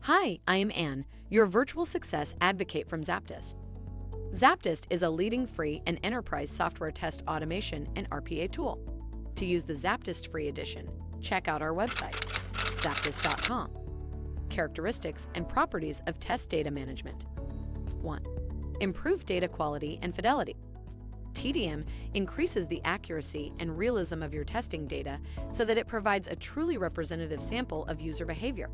Hi, I am Anne, your virtual success advocate from ZAPTEST. ZAPTEST is a leading free and enterprise software test automation and RPA tool. To use the ZAPTEST free edition, check out our website, ZAPTEST.AI. Characteristics and properties of test data management. 1. Improved data quality and fidelity. TDM increases the accuracy and realism of your testing data so that it provides a truly representative sample of user behavior.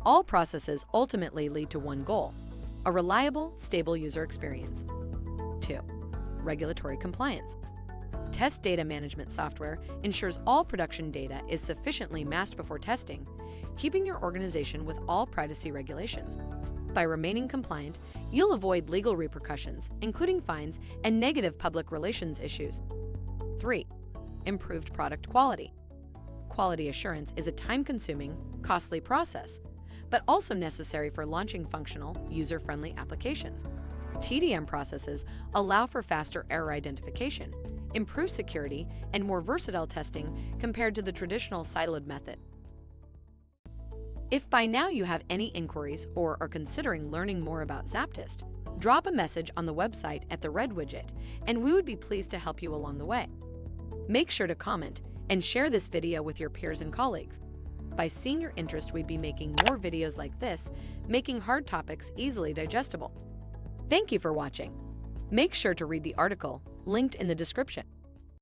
All processes ultimately lead to one goal: a reliable, stable user experience. 2. Regulatory compliance. Test data management software ensures all production data is sufficiently masked before testing, keeping your organization with all privacy regulations. By remaining compliant, you'll avoid legal repercussions, including fines and negative public relations issues. 3. Improved product quality. Quality assurance is a time-consuming, costly process, but also necessary for launching functional, user-friendly applications. TDM processes allow for faster error identification, improved security, and more versatile testing compared to the traditional siloed method. If by now you have any inquiries or are considering learning more about ZAPTEST, drop a message on the website at the red widget, and we would be pleased to help you along the way. Make sure to comment and share this video with your peers and colleagues. By seeing your interest, we'd be making more videos like this, making hard topics easily digestible. Thank you for watching. Make sure to read the article linked in the description.